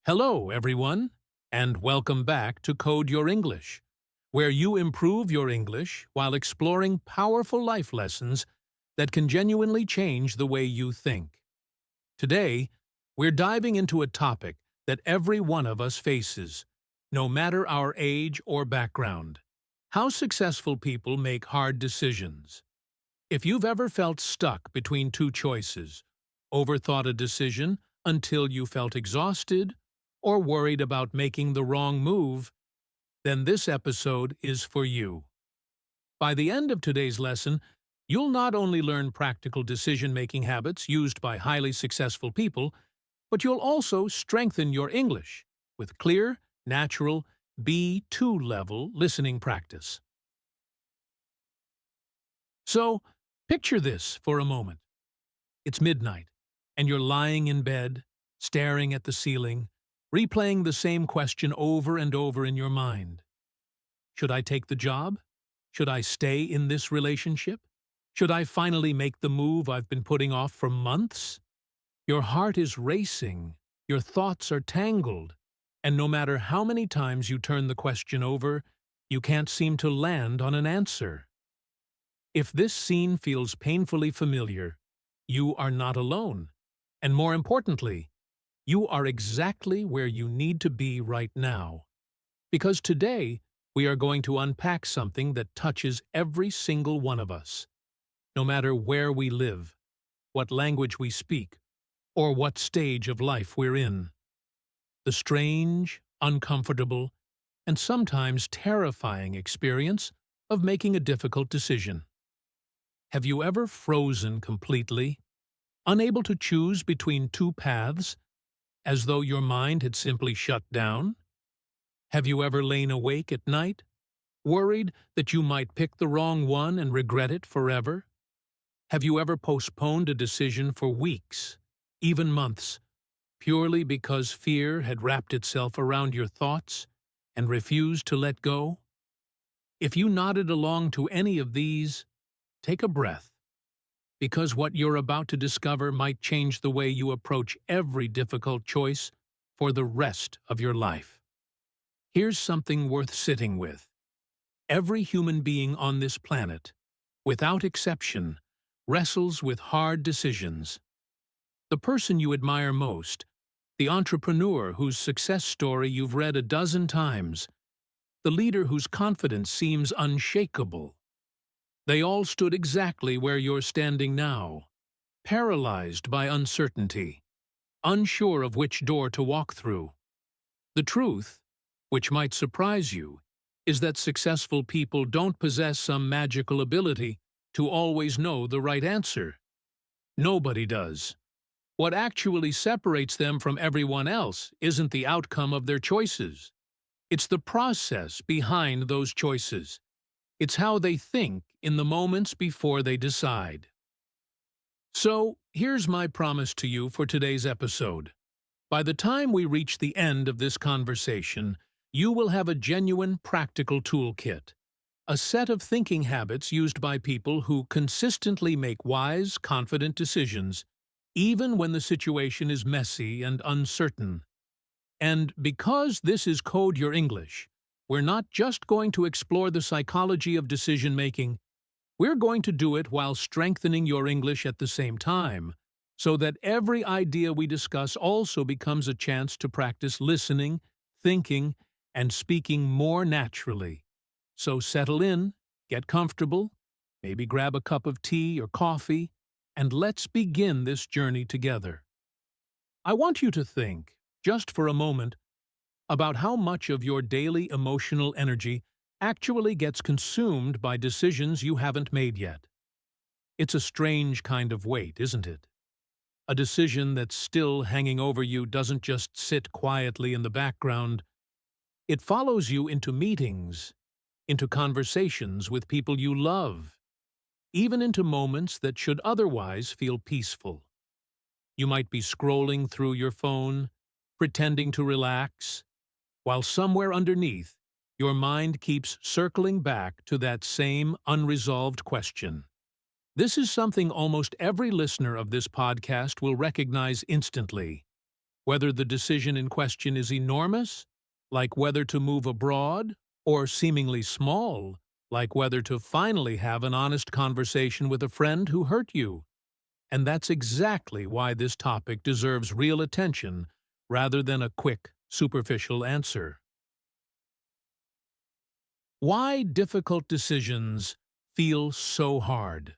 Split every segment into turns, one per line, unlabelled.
Hello, everyone, and welcome back to Code Your English, where you improve your English while exploring powerful life lessons that can genuinely change the way you think. Today, we're diving into a topic that every one of us faces, no matter our age or background: how successful people make hard decisions. If you've ever felt stuck between two choices, overthought a decision until you felt exhausted, or worried about making the wrong move, then this episode is for you. By the end of today's lesson, you'll not only learn practical decision-making habits used by highly successful people, but you'll also strengthen your English with clear, natural, B2 level listening practice. So, picture this for a moment. It's midnight, and you're lying in bed, staring at the ceiling, replaying the same question over and over in your mind. Should I take the job? Should I stay in this relationship? Should I finally make the move I've been putting off for months? Your heart is racing, your thoughts are tangled, and no matter how many times you turn the question over, you can't seem to land on an answer. If this scene feels painfully familiar, you are not alone, and more importantly, you are exactly where you need to be right now. Because today, we are going to unpack something that touches every single one of us, no matter where we live, what language we speak, or what stage of life we're in. The strange, uncomfortable, and sometimes terrifying experience of making a difficult decision. Have you ever frozen completely, unable to choose between two paths, as though your mind had simply shut down? Have you ever lain awake at night, worried that you might pick the wrong one and regret it forever? Have you ever postponed a decision for weeks, even months, purely because fear had wrapped itself around your thoughts and refused to let go? If you nodded along to any of these, take a breath, because what you're about to discover might change the way you approach every difficult choice for the rest of your life. Here's something worth sitting with. Every human being on this planet, without exception, wrestles with hard decisions. The person you admire most, the entrepreneur whose success story you've read a dozen times, the leader whose confidence seems unshakable. They all stood exactly where you're standing now, paralyzed by uncertainty, unsure of which door to walk through. The truth, which might surprise you, is that successful people don't possess some magical ability to always know the right answer. Nobody does. What actually separates them from everyone else isn't the outcome of their choices. It's the process behind those choices. It's how they think in the moments before they decide. So, here's my promise to you for today's episode. By the time we reach the end of this conversation, you will have a genuine practical toolkit, a set of thinking habits used by people who consistently make wise, confident decisions, even when the situation is messy and uncertain. And because this is Code Your English, we're not just going to explore the psychology of decision-making, we're going to do it while strengthening your English at the same time, so that every idea we discuss also becomes a chance to practice listening, thinking, and speaking more naturally. So settle in, get comfortable, maybe grab a cup of tea or coffee, and let's begin this journey together. I want you to think, just for a moment, about how much of your daily emotional energy actually gets consumed by decisions you haven't made yet. It's a strange kind of weight, isn't it? A decision that's still hanging over you doesn't just sit quietly in the background. It follows you into meetings, into conversations with people you love, even into moments that should otherwise feel peaceful. You might be scrolling through your phone, pretending to relax, while somewhere underneath, your mind keeps circling back to that same unresolved question. This is something almost every listener of this podcast will recognize instantly. whether the decision in question is enormous, like whether to move abroad, or seemingly small, like whether to finally have an honest conversation with a friend who hurt you. And that's exactly why this topic deserves real attention rather than a quick, superficial answer. Why difficult decisions feel so hard?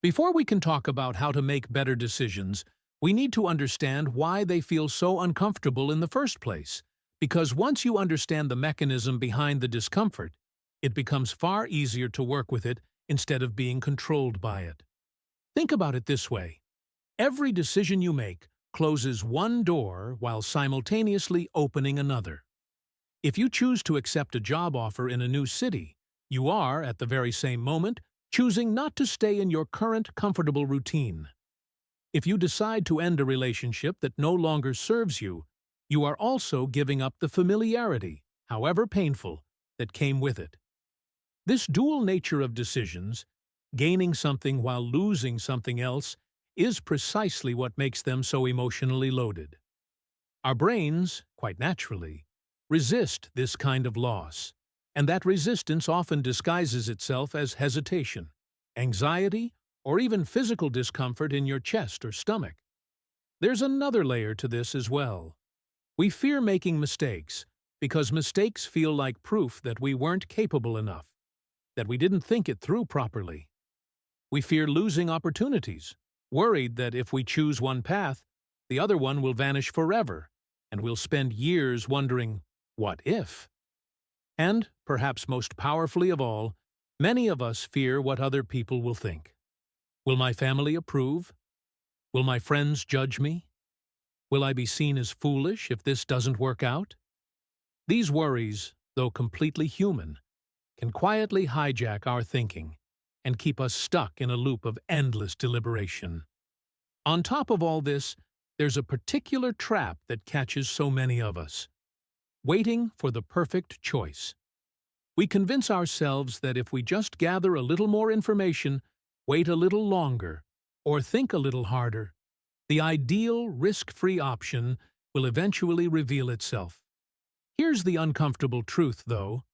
Before we can talk about how to make better decisions, we need to understand why they feel so uncomfortable in the first place. Because once you understand the mechanism behind the discomfort, it becomes far easier to work with it instead of being controlled by it. Think about it this way. Every decision you make closes one door while simultaneously opening another. If you choose to accept a job offer in a new city, you are, at the very same moment, choosing not to stay in your current comfortable routine. If you decide to end a relationship that no longer serves you, you are also giving up the familiarity, however painful, that came with it. This dual nature of decisions, gaining something while losing something else, is precisely what makes them so emotionally loaded. Our brains, quite naturally, resist this kind of loss, and that resistance often disguises itself as hesitation, anxiety, or even physical discomfort in your chest or stomach. There's another layer to this as well. We fear making mistakes because mistakes feel like proof that we weren't capable enough, that we didn't think it through properly. We fear losing opportunities, worried that if we choose one path, the other one will vanish forever, and we'll spend years wondering, what if? And, perhaps most powerfully of all, many of us fear what other people will think. Will my family approve? Will my friends judge me? Will I be seen as foolish if this doesn't work out? These worries, though completely human, can quietly hijack our thinking and keep us stuck in a loop of endless deliberation. On top of all this, there's a particular trap that catches so many of us: waiting for the perfect choice. We convince ourselves that if we just gather a little more information, wait a little longer, or think a little harder, the ideal risk-free option will eventually reveal itself. Here's the uncomfortable truth, though,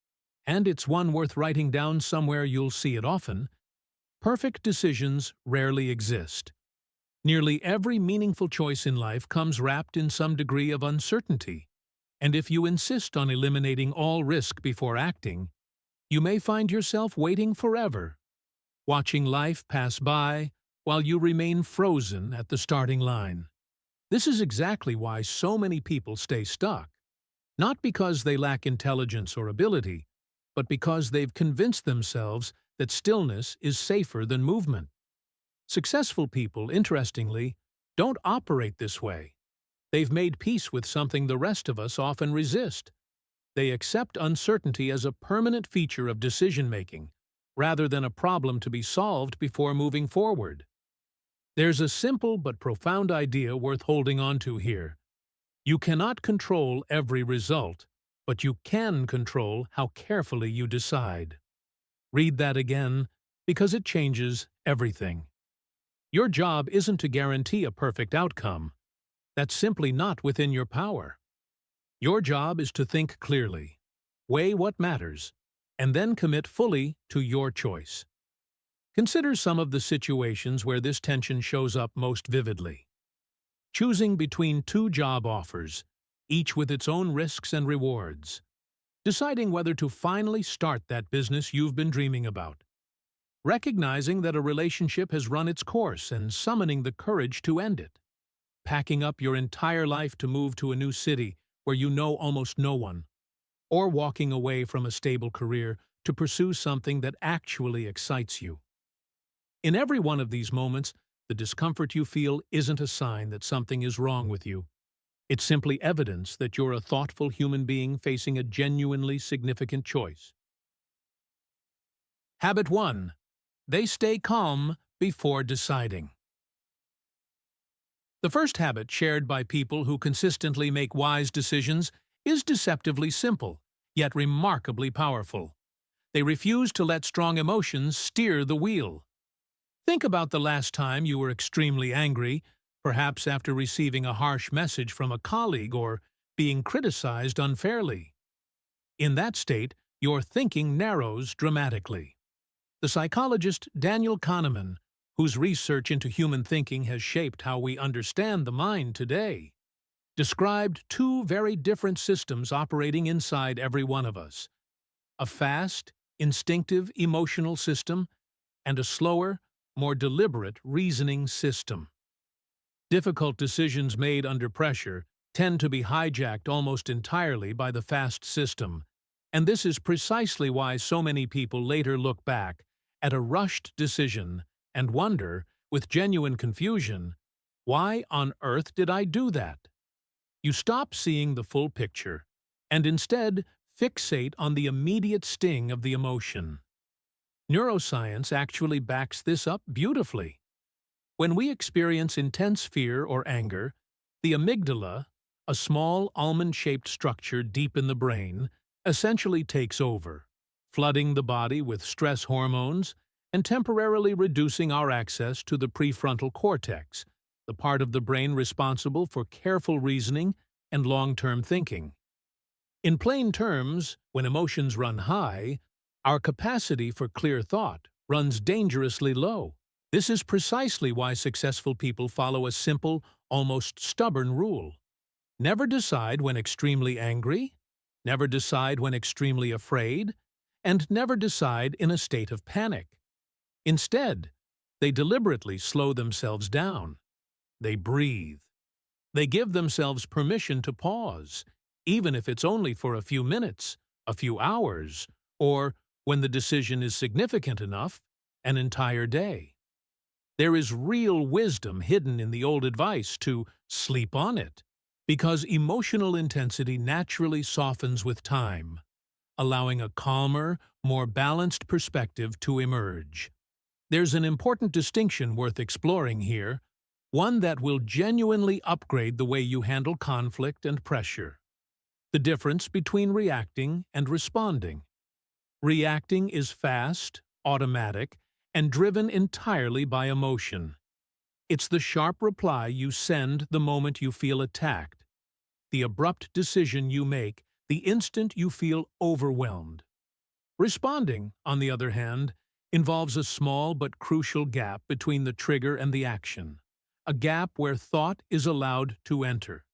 and it's one worth writing down somewhere you'll see it often. Perfect decisions rarely exist. Nearly every meaningful choice in life comes wrapped in some degree of uncertainty. And if you insist on eliminating all risk before acting, you may find yourself waiting forever, watching life pass by while you remain frozen at the starting line. This is exactly why so many people stay stuck, not because they lack intelligence or ability, but because they've convinced themselves that stillness is safer than movement. Successful people, interestingly, don't operate this way. They've made peace with something the rest of us often resist. They accept uncertainty as a permanent feature of decision-making, rather than a problem to be solved before moving forward. There's a simple but profound idea worth holding on to here. You cannot control every result, but you can control how carefully you decide. Read that again, because it changes everything. Your job isn't to guarantee a perfect outcome. That's simply not within your power. Your job is to think clearly, weigh what matters, and then commit fully to your choice. Consider some of the situations where this tension shows up most vividly. Choosing between two job offers, each with its own risks and rewards. Deciding whether to finally start that business you've been dreaming about. Recognizing that a relationship has run its course and summoning the courage to end it. Packing up your entire life to move to a new city where you know almost no one. Or walking away from a stable career to pursue something that actually excites you. In every one of these moments, the discomfort you feel isn't a sign that something is wrong with you. It's simply evidence that you're a thoughtful human being facing a genuinely significant choice. Habit 1. They stay calm before deciding. The first habit shared by people who consistently make wise decisions is deceptively simple, yet remarkably powerful. They refuse to let strong emotions steer the wheel. Think about the last time you were extremely angry, perhaps after receiving a harsh message from a colleague or being criticized unfairly. In that state, your thinking narrows dramatically. The psychologist Daniel Kahneman, whose research into human thinking has shaped how we understand the mind today, described two very different systems operating inside every one of us: a fast, instinctive, emotional system and a slower, more deliberate reasoning system. Difficult decisions made under pressure tend to be hijacked almost entirely by the fast system, and this is precisely why so many people later look back at a rushed decision and wonder, with genuine confusion, why on earth did I do that? You stop seeing the full picture and instead fixate on the immediate sting of the emotion. Neuroscience actually backs this up beautifully. When we experience intense fear or anger, the amygdala, a small almond-shaped structure deep in the brain, essentially takes over, flooding the body with stress hormones and temporarily reducing our access to the prefrontal cortex, the part of the brain responsible for careful reasoning and long-term thinking. In plain terms, when emotions run high, our capacity for clear thought runs dangerously low. This is precisely why successful people follow a simple, almost stubborn rule. Never decide when extremely angry, never decide when extremely afraid, and never decide in a state of panic. Instead, they deliberately slow themselves down. They breathe. They give themselves permission to pause, even if it's only for a few minutes, a few hours, or, when the decision is significant enough, an entire day. There is real wisdom hidden in the old advice to sleep on it, because emotional intensity naturally softens with time, allowing a calmer, more balanced perspective to emerge. There's an important distinction worth exploring here, one that will genuinely upgrade the way you handle conflict and pressure. The difference between reacting and responding. Reacting is fast, automatic, and driven entirely by emotion. It's the sharp reply you send the moment you feel attacked, the abrupt decision you make the instant you feel overwhelmed. Responding, on the other hand, involves a small but crucial gap between the trigger and the action, a gap where thought is allowed to enter.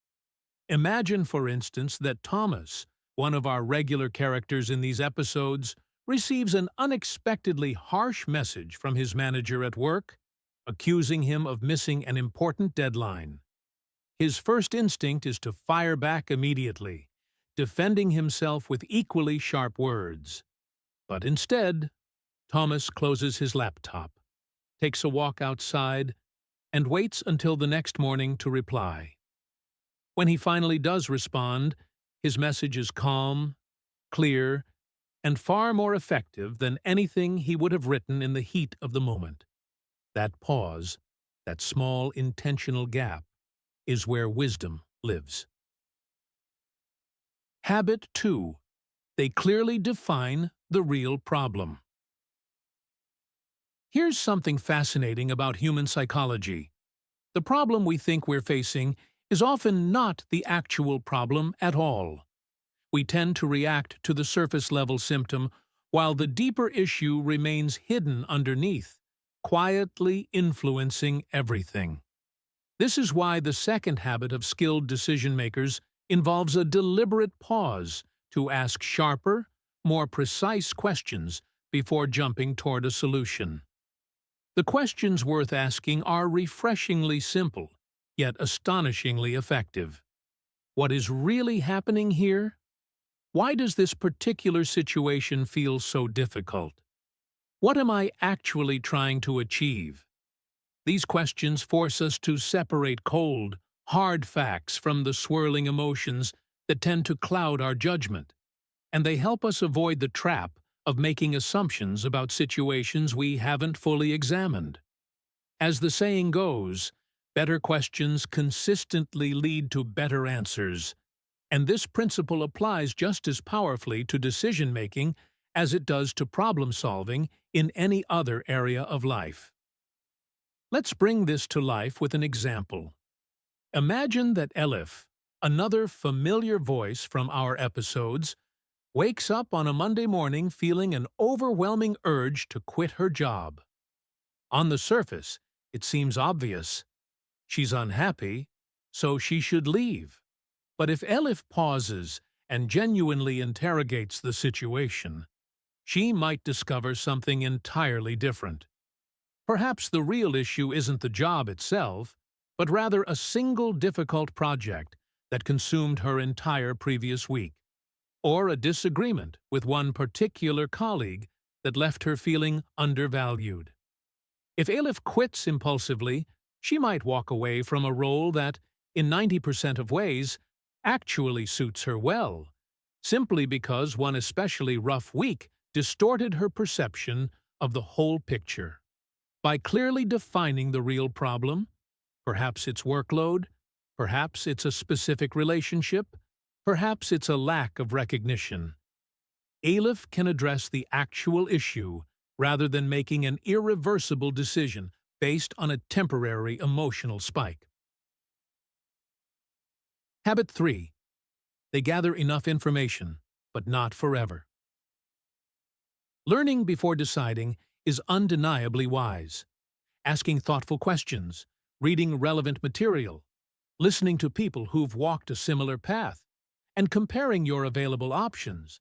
Imagine, for instance, that Thomas, one of our regular characters in these episodes, receives an unexpectedly harsh message from his manager at work, accusing him of missing an important deadline. His first instinct is to fire back immediately, defending himself with equally sharp words. But instead, Thomas closes his laptop, takes a walk outside, and waits until the next morning to reply. When he finally does respond, his message is calm, clear, and far more effective than anything he would have written in the heat of the moment. That pause, that small intentional gap, is where wisdom lives. Habit 2. They clearly define the real problem. Here's something fascinating about human psychology. The problem we think we're facing is often not the actual problem at all. We tend to react to the surface-level symptom while the deeper issue remains hidden underneath, quietly influencing everything. This is why the second habit of skilled decision-makers involves a deliberate pause to ask sharper, more precise questions before jumping toward a solution. The questions worth asking are refreshingly simple, yet astonishingly effective. What is really happening here? Why does this particular situation feel so difficult? What am I actually trying to achieve? These questions force us to separate cold, hard facts from the swirling emotions that tend to cloud our judgment, and they help us avoid the trap of making assumptions about situations we haven't fully examined. As the saying goes, better questions consistently lead to better answers, and this principle applies just as powerfully to decision-making as it does to problem-solving in any other area of life. Let's bring this to life with an example. Imagine that Elif, another familiar voice from our episodes, wakes up on a Monday morning feeling an overwhelming urge to quit her job. On the surface, it seems obvious. She's unhappy, so she should leave. But if Elif pauses and genuinely interrogates the situation, she might discover something entirely different. Perhaps the real issue isn't the job itself, but rather a single difficult project that consumed her entire previous week, or a disagreement with one particular colleague that left her feeling undervalued. If Elif quits impulsively, she might walk away from a role that, in 90% of ways, actually suits her well, simply because one especially rough week distorted her perception of the whole picture. By clearly defining the real problem, perhaps it's workload, perhaps it's a specific relationship, perhaps it's a lack of recognition, Elif can address the actual issue rather than making an irreversible decision based on a temporary emotional spike. Habit 3. They gather enough information, but not forever. Learning before deciding is undeniably wise. Asking thoughtful questions, reading relevant material, listening to people who've walked a similar path, and comparing your available options.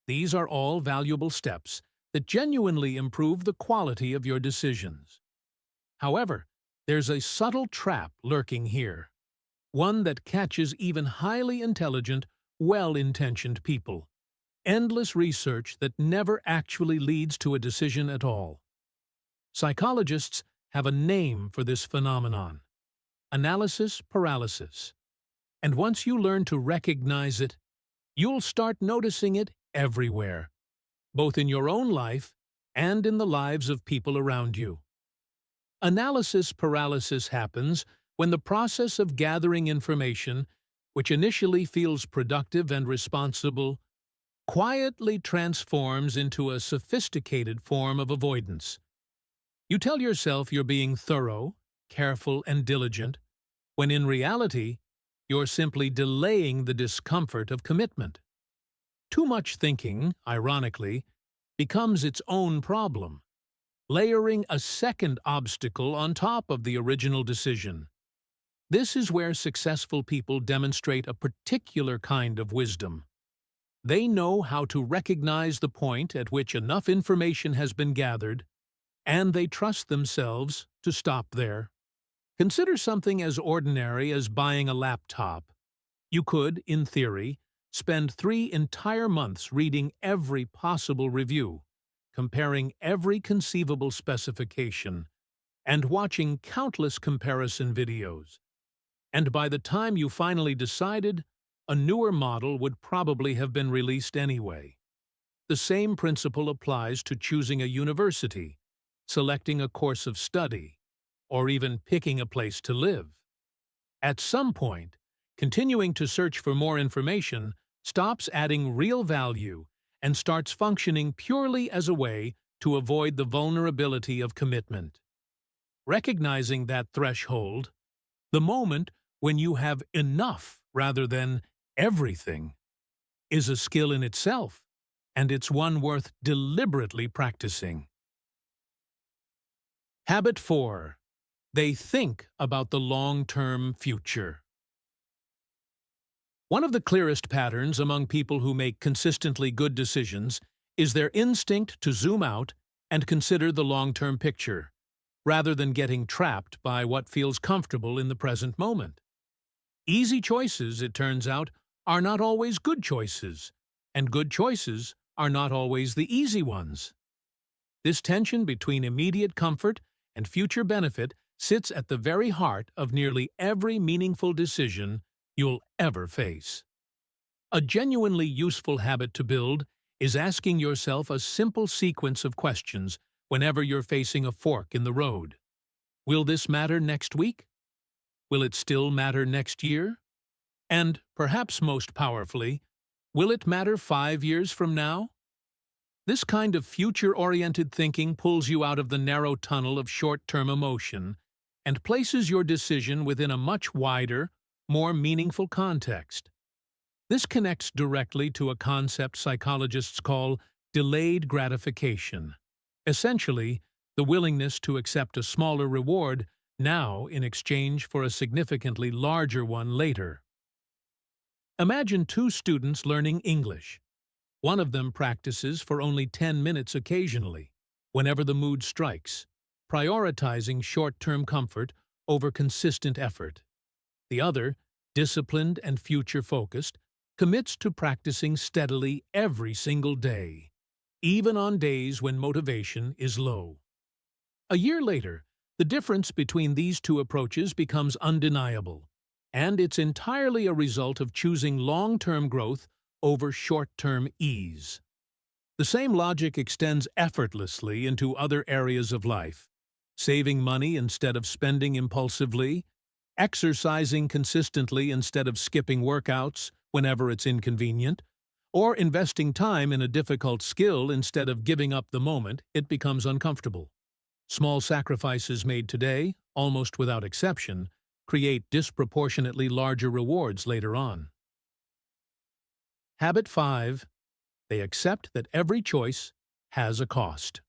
These are all valuable steps that genuinely improve the quality of your decisions. However, there's a subtle trap lurking here, one that catches even highly intelligent, well-intentioned people. Endless research that never actually leads to a decision at all. Psychologists have a name for this phenomenon: analysis paralysis. And once you learn to recognize it, you'll start noticing it everywhere, both in your own life and in the lives of people around you. Analysis paralysis happens when the process of gathering information, which initially feels productive and responsible, quietly transforms into a sophisticated form of avoidance. You tell yourself you're being thorough, careful, and diligent, when in reality, you're simply delaying the discomfort of commitment. Too much thinking, ironically, becomes its own problem, layering a second obstacle on top of the original decision. This is where successful people demonstrate a particular kind of wisdom. They know how to recognize the point at which enough information has been gathered, and they trust themselves to stop there. Consider something as ordinary as buying a laptop. You could, in theory, spend 3 entire months reading every possible review, comparing every conceivable specification, and watching countless comparison videos. And by the time you finally decided, a newer model would probably have been released anyway. The same principle applies to choosing a university, selecting a course of study, or even picking a place to live. At some point, continuing to search for more information stops adding real value and starts functioning purely as a way to avoid the vulnerability of commitment. Recognizing that threshold, the moment when you have enough rather than everything, is a skill in itself, and it's one worth deliberately practicing. Habit 4. They think about the long-term future. One of the clearest patterns among people who make consistently good decisions is their instinct to zoom out and consider the long-term picture, rather than getting trapped by what feels comfortable in the present moment. Easy choices, it turns out, are not always good choices, and good choices are not always the easy ones. This tension between immediate comfort and future benefit sits at the very heart of nearly every meaningful decision you'll ever face. A genuinely useful habit to build is asking yourself a simple sequence of questions whenever you're facing a fork in the road. Will this matter next week? Will it still matter next year? And, perhaps most powerfully, will it matter 5 years from now? This kind of future-oriented thinking pulls you out of the narrow tunnel of short-term emotion and places your decision within a much wider, more meaningful context. This connects directly to a concept psychologists call delayed gratification. Essentially, the willingness to accept a smaller reward now in exchange for a significantly larger one later. Imagine two students learning English. One of them practices for only 10 minutes occasionally, whenever the mood strikes, prioritizing short-term comfort over consistent effort. The other, disciplined and future-focused, commits to practicing steadily every single day, even on days when motivation is low. A year later, the difference between these two approaches becomes undeniable, and it's entirely a result of choosing long-term growth over short-term ease. The same logic extends effortlessly into other areas of life: saving money instead of spending impulsively, exercising consistently instead of skipping workouts whenever it's inconvenient, or investing time in a difficult skill instead of giving up the moment it becomes uncomfortable. Small sacrifices made today, almost without exception, create disproportionately larger rewards later on. Habit 5. They accept that every choice has a cost.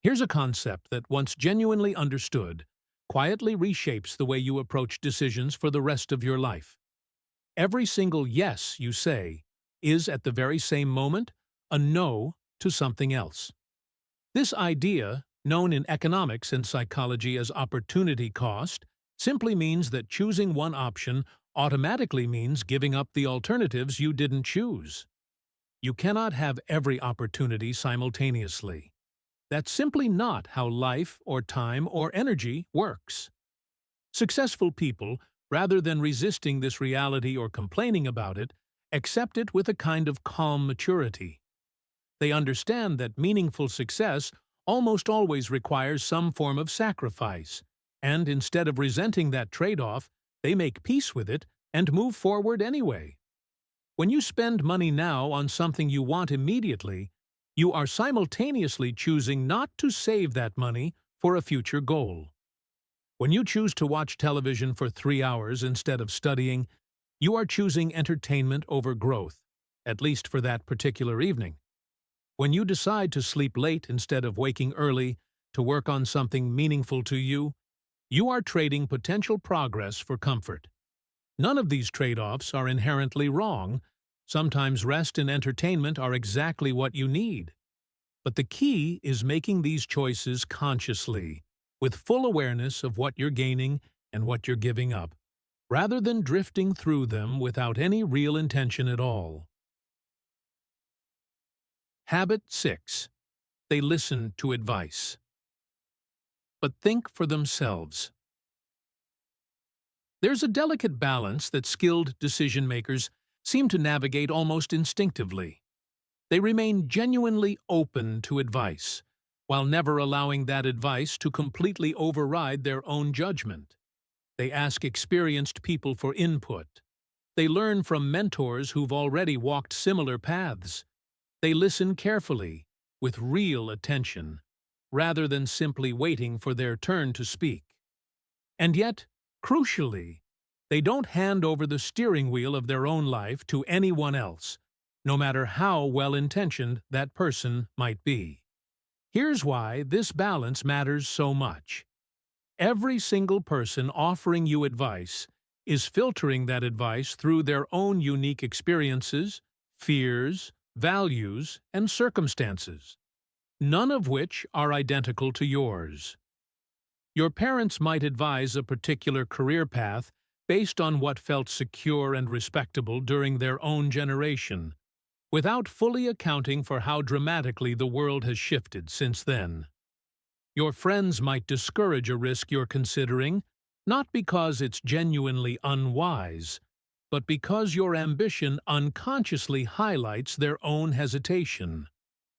Here's a concept that, once genuinely understood, quietly reshapes the way you approach decisions for the rest of your life. Every single yes you say is, at the very same moment, a no to something else. This idea, known in economics and psychology as opportunity cost, simply means that choosing one option automatically means giving up the alternatives you didn't choose. You cannot have every opportunity simultaneously. That's simply not how life or time or energy works. Successful people, rather than resisting this reality or complaining about it, accept it with a kind of calm maturity. They understand that meaningful success almost always requires some form of sacrifice, and instead of resenting that trade-off, they make peace with it and move forward anyway. When you spend money now on something you want immediately, you are simultaneously choosing not to save that money for a future goal. When you choose to watch television for 3 hours instead of studying, you are choosing entertainment over growth, at least for that particular evening. When you decide to sleep late instead of waking early to work on something meaningful to you, you are trading potential progress for comfort. None of these trade-offs are inherently wrong. Sometimes rest and entertainment are exactly what you need. But the key is making these choices consciously, with full awareness of what you're gaining and what you're giving up, rather than drifting through them without any real intention at all. Habit 6. They listen to advice, but think for themselves. There's a delicate balance that skilled decision-makers seem to navigate almost instinctively. They remain genuinely open to advice, while never allowing that advice to completely override their own judgment. They ask experienced people for input. They learn from mentors who've already walked similar paths. They listen carefully, with real attention, rather than simply waiting for their turn to speak. And yet, crucially, they don't hand over the steering wheel of their own life to anyone else, no matter how well-intentioned that person might be. Here's why this balance matters so much. Every single person offering you advice is filtering that advice through their own unique experiences, fears, values, and circumstances, none of which are identical to yours. Your parents might advise a particular career path based on what felt secure and respectable during their own generation, without fully accounting for how dramatically the world has shifted since then. Your friends might discourage a risk you're considering, not because it's genuinely unwise, but because your ambition unconsciously highlights their own hesitation.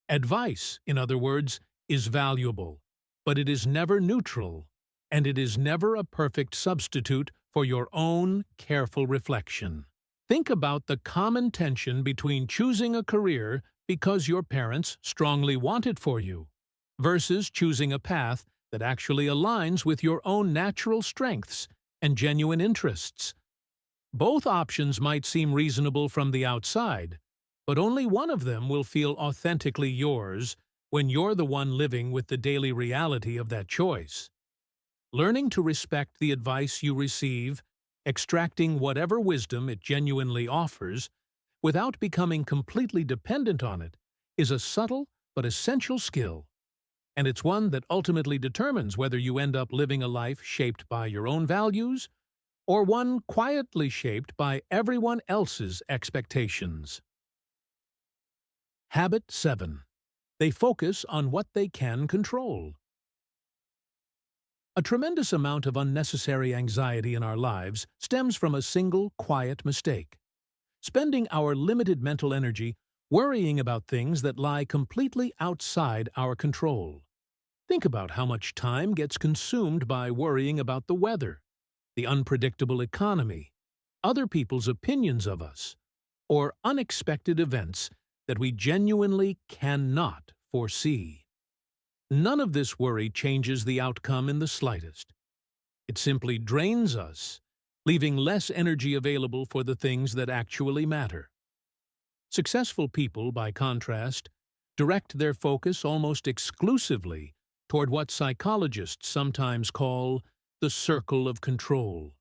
Advice, in other words, is valuable, but it is never neutral, and it is never a perfect substitute for your own careful reflection. Think about the common tension between choosing a career because your parents strongly want it for you, versus choosing a path that actually aligns with your own natural strengths and genuine interests. Both options might seem reasonable from the outside, but only one of them will feel authentically yours when you're the one living with the daily reality of that choice. Learning to respect the advice you receive, extracting whatever wisdom it genuinely offers, without becoming completely dependent on it, is a subtle but essential skill, and it's one that ultimately determines whether you end up living a life shaped by your own values or one quietly shaped by everyone else's expectations. Habit 7. They focus on what they can control. A tremendous amount of unnecessary anxiety in our lives stems from a single, quiet mistake. Spending our limited mental energy worrying about things that lie completely outside our control. Think about how much time gets consumed by worrying about the weather, the unpredictable economy, other people's opinions of us, or unexpected events that we genuinely cannot foresee. None of this worry changes the outcome in the slightest. It simply drains us, leaving less energy available for the things that actually matter. Successful people, by contrast, direct their focus almost exclusively toward what psychologists sometimes call the circle of control.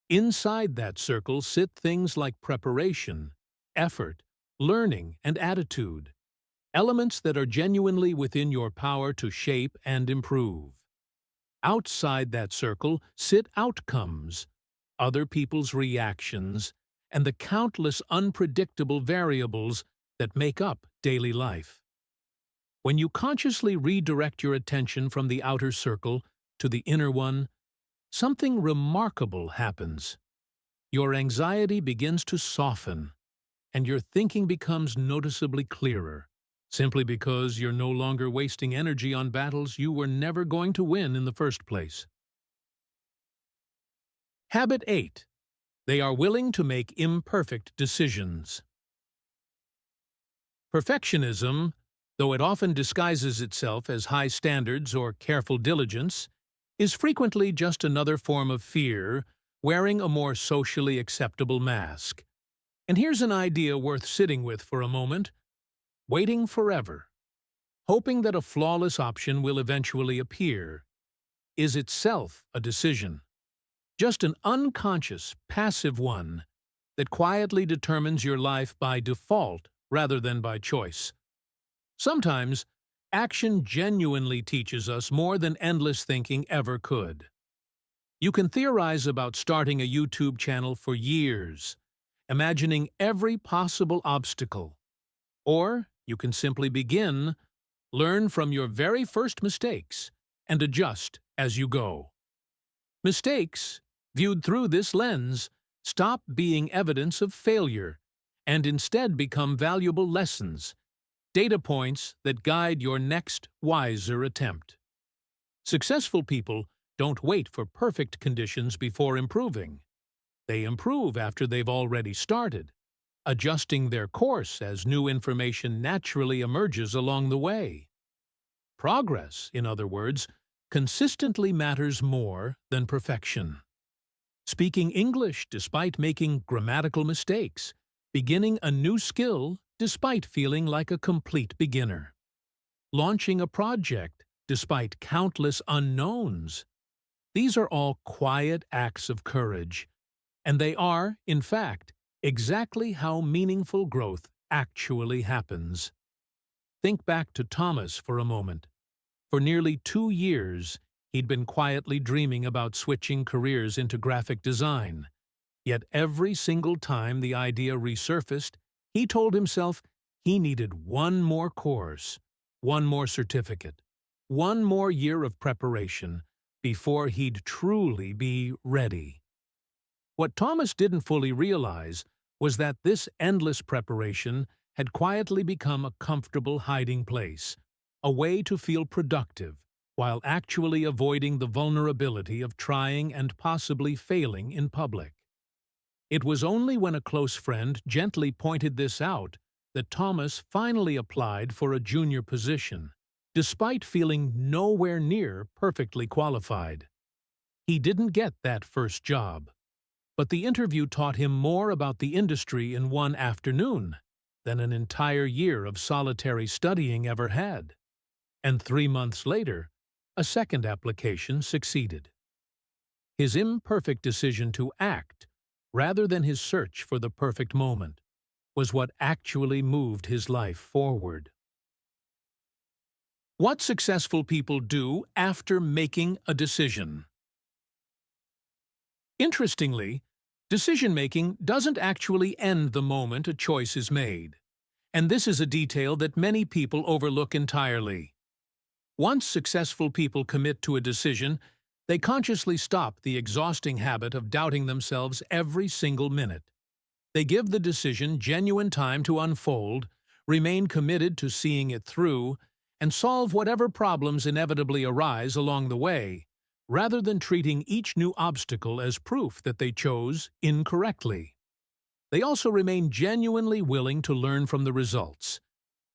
Inside that circle sit things like preparation, effort, learning, and attitude, elements that are genuinely within your power to shape and improve. Outside that circle sit outcomes, other people's reactions, and the countless unpredictable variables that make up daily life. When you consciously redirect your attention from the outer circle to the inner one, something remarkable happens. Your anxiety begins to soften, and your thinking becomes noticeably clearer, simply because you're no longer wasting energy on battles you were never going to win in the first place. Habit 8. They are willing to make imperfect decisions. Perfectionism, though it often disguises itself as high standards or careful diligence, is frequently just another form of fear wearing a more socially acceptable mask. And here's an idea worth sitting with for a moment. Waiting forever, hoping that a flawless option will eventually appear, is itself a decision. Just an unconscious, passive one that quietly determines your life by default rather than by choice. Sometimes, action genuinely teaches us more than endless thinking ever could. You can theorize about starting a YouTube channel for years, imagining every possible obstacle. Or you can simply begin, learn from your very first mistakes, and adjust as you go. Mistakes, viewed through this lens, stop being evidence of failure and instead become valuable lessons, data points that guide your next wiser attempt. Successful people don't wait for perfect conditions before improving. They improve after they've already started, adjusting their course as new information naturally emerges along the way. Progress, in other words, consistently matters more than perfection. Speaking English despite making grammatical mistakes, beginning a new skill despite feeling like a complete beginner. Launching a project despite countless unknowns. These are all quiet acts of courage, and they are, in fact, exactly how meaningful growth actually happens. Think back to Thomas for a moment. For nearly 2 years, he'd been quietly dreaming about switching careers into graphic design. Yet every single time the idea resurfaced, he told himself he needed one more course, one more certificate, one more year of preparation before he'd truly be ready. What Thomas didn't fully realize was that this endless preparation had quietly become a comfortable hiding place, a way to feel productive, while actually avoiding the vulnerability of trying and possibly failing in public. It was only when a close friend gently pointed this out that Thomas finally applied for a junior position, despite feeling nowhere near perfectly qualified. He didn't get that first job, but the interview taught him more about the industry in one afternoon than an entire year of solitary studying ever had. And 3 months later, a second application succeeded. His imperfect decision to act, rather than his search for the perfect moment, was what actually moved his life forward. What successful people do after making a decision. Interestingly, decision-making doesn't actually end the moment a choice is made, and this is a detail that many people overlook entirely. Once successful people commit to a decision, they consciously stop the exhausting habit of doubting themselves every single minute. They give the decision genuine time to unfold, remain committed to seeing it through, and solve whatever problems inevitably arise along the way, rather than treating each new obstacle as proof that they chose incorrectly. They also remain genuinely willing to learn from the results,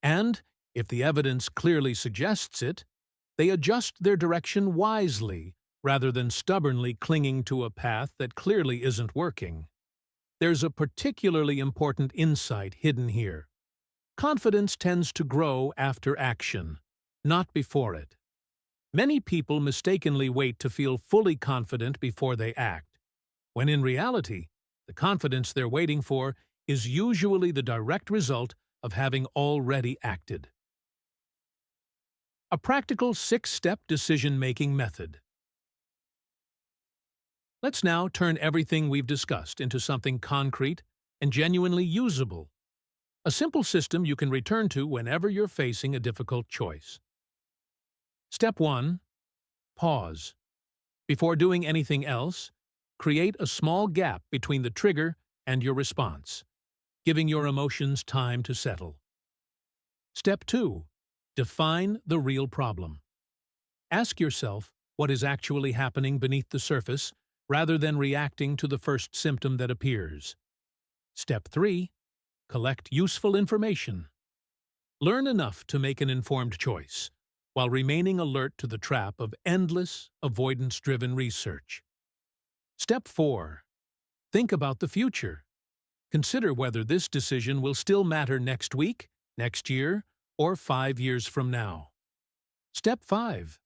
and, if the evidence clearly suggests it, they adjust their direction wisely rather than stubbornly clinging to a path that clearly isn't working. There's a particularly important insight hidden here. Confidence tends to grow after action, not before it. Many people mistakenly wait to feel fully confident before they act, when in reality, the confidence they're waiting for is usually the direct result of having already acted. A practical 6-step decision-making method. Let's now turn everything we've discussed into something concrete and genuinely usable. A simple system you can return to whenever you're facing a difficult choice. Step 1. Pause. Before doing anything else, create a small gap between the trigger and your response, giving your emotions time to settle. Step 2. Define the real problem. Ask yourself what is actually happening beneath the surface rather than reacting to the first symptom that appears. Step 3. Collect useful information. Learn enough to make an informed choice, while remaining alert to the trap of endless, avoidance-driven research. Step 4. Think about the future. Consider whether this decision will still matter next week, next year, or 5 years from now. Step 5.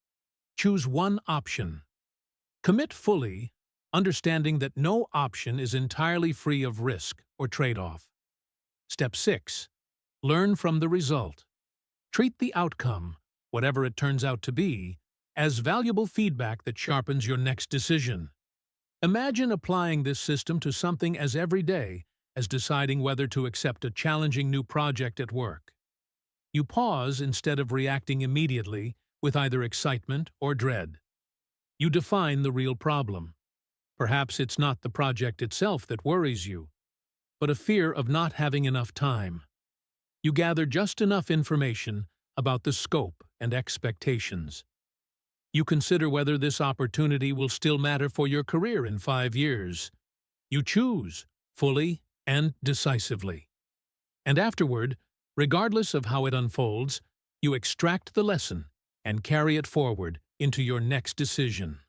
Choose one option. Commit fully, understanding that no option is entirely free of risk or trade-off. Step 6. Learn from the result. Treat the outcome, whatever it turns out to be, as valuable feedback that sharpens your next decision. Imagine applying this system to something as everyday as deciding whether to accept a challenging new project at work. You pause instead of reacting immediately with either excitement or dread. You define the real problem. Perhaps it's not the project itself that worries you, but a fear of not having enough time. You gather just enough information about the scope and expectations. You consider whether this opportunity will still matter for your career in 5 years. You choose, fully and decisively. And afterward, regardless of how it unfolds, you extract the lesson and carry it forward into your next decision.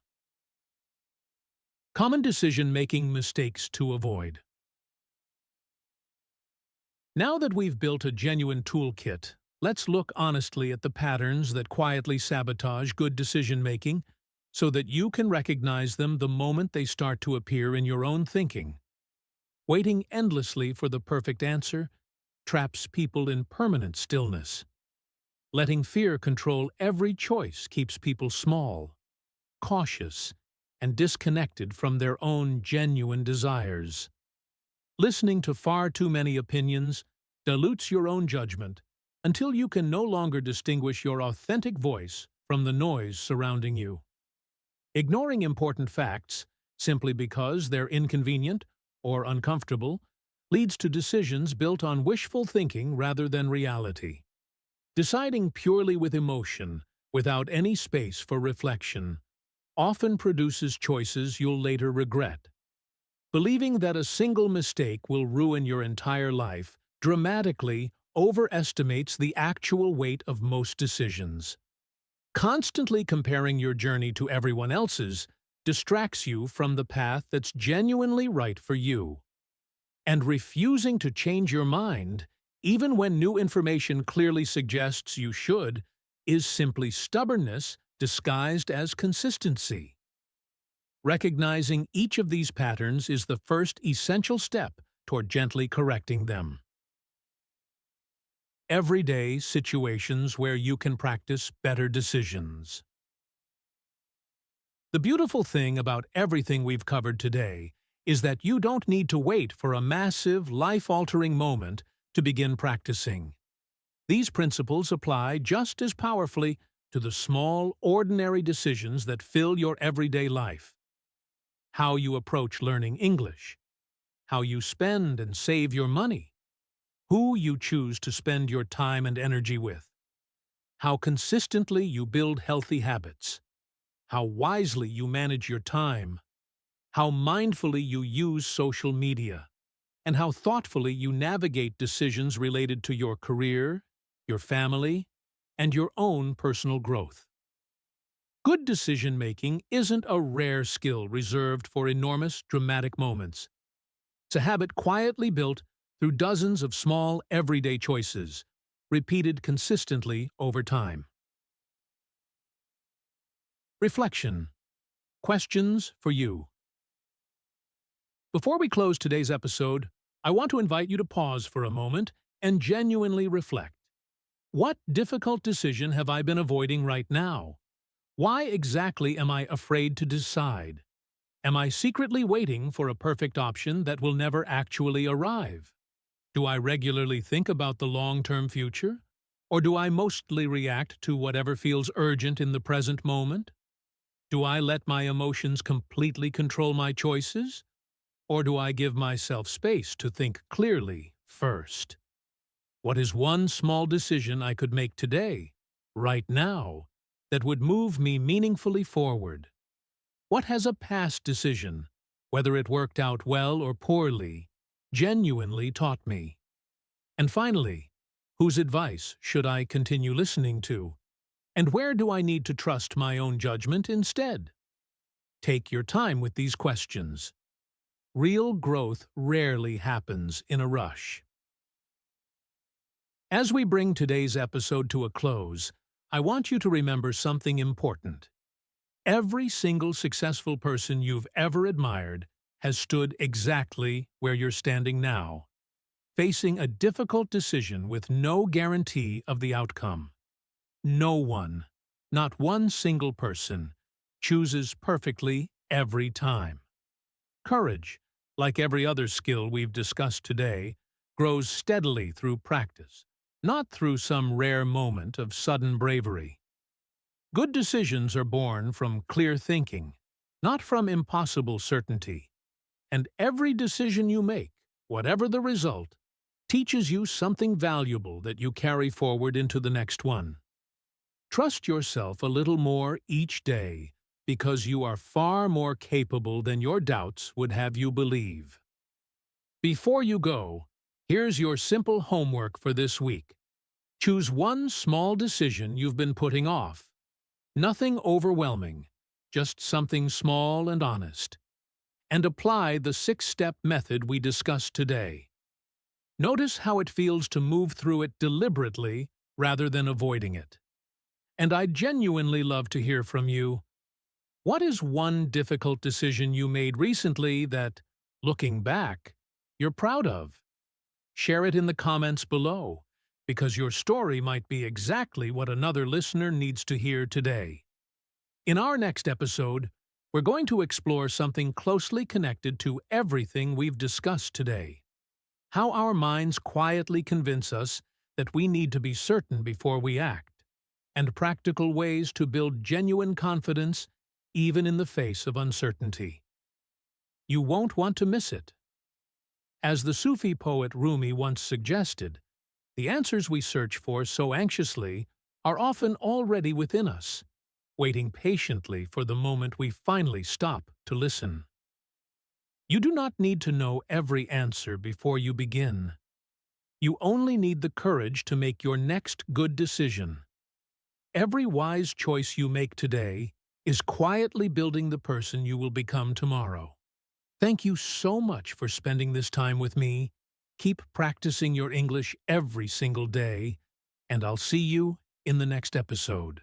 Common decision-making mistakes to avoid. Now that we've built a genuine toolkit, let's look honestly at the patterns that quietly sabotage good decision-making so that you can recognize them the moment they start to appear in your own thinking. Waiting endlessly for the perfect answer traps people in permanent stillness. Letting fear control every choice keeps people small, cautious, and disconnected from their own genuine desires. Listening to far too many opinions dilutes your own judgment until you can no longer distinguish your authentic voice from the noise surrounding you. Ignoring important facts, simply because they're inconvenient or uncomfortable, leads to decisions built on wishful thinking rather than reality. Deciding purely with emotion, without any space for reflection, often produces choices you'll later regret. Believing that a single mistake will ruin your entire life dramatically overestimates the actual weight of most decisions. Constantly comparing your journey to everyone else's distracts you from the path that's genuinely right for you. And refusing to change your mind, even when new information clearly suggests you should, is simply stubbornness disguised as consistency. Recognizing each of these patterns is the first essential step toward gently correcting them. Everyday situations where you can practice better decisions. The beautiful thing about everything we've covered today is that you don't need to wait for a massive, life-altering moment to begin practicing. These principles apply just as powerfully to the small, ordinary decisions that fill your everyday life. How you approach learning English, how you spend and save your money, who you choose to spend your time and energy with, how consistently you build healthy habits, how wisely you manage your time, how mindfully you use social media, and how thoughtfully you navigate decisions related to your career, your family, and your own personal growth. Good decision-making isn't a rare skill reserved for enormous, dramatic moments. It's a habit quietly built through dozens of small, everyday choices, repeated consistently over time. Reflection. Questions for you. Before we close today's episode, I want to invite you to pause for a moment and genuinely reflect. What difficult decision have I been avoiding right now? Why exactly am I afraid to decide? Am I secretly waiting for a perfect option that will never actually arrive? Do I regularly think about the long-term future? Or do I mostly react to whatever feels urgent in the present moment? Do I let my emotions completely control my choices? Or do I give myself space to think clearly first? What is one small decision I could make today, right now, that would move me meaningfully forward? What has a past decision, whether it worked out well or poorly, genuinely taught me? And finally, whose advice should I continue listening to? And where do I need to trust my own judgment instead? Take your time with these questions. Real growth rarely happens in a rush. As we bring today's episode to a close, I want you to remember something important. Every single successful person you've ever admired has stood exactly where you're standing now, facing a difficult decision with no guarantee of the outcome. No one, not one single person, chooses perfectly every time. Courage, like every other skill we've discussed today, grows steadily through practice, not through some rare moment of sudden bravery. Good decisions are born from clear thinking, not from impossible certainty. And every decision you make, whatever the result, teaches you something valuable that you carry forward into the next one. Trust yourself a little more each day, because you are far more capable than your doubts would have you believe. Before you go, here's your simple homework for this week. Choose one small decision you've been putting off. Nothing overwhelming, just something small and honest. And apply the 6-step method we discussed today. Notice how it feels to move through it deliberately rather than avoiding it. And I'd genuinely love to hear from you. What is one difficult decision you made recently that, looking back, you're proud of? Share it in the comments below, because your story might be exactly what another listener needs to hear today. In our next episode, we're going to explore something closely connected to everything we've discussed today. How our minds quietly convince us that we need to be certain before we act, and practical ways to build genuine confidence even in the face of uncertainty. You won't want to miss it. As the Sufi poet Rumi once suggested, the answers we search for so anxiously are often already within us, waiting patiently for the moment we finally stop to listen. You do not need to know every answer before you begin. You only need the courage to make your next good decision. Every wise choice you make today is quietly building the person you will become tomorrow. Thank you so much for spending this time with me. Keep practicing your English every single day, and I'll see you in the next episode.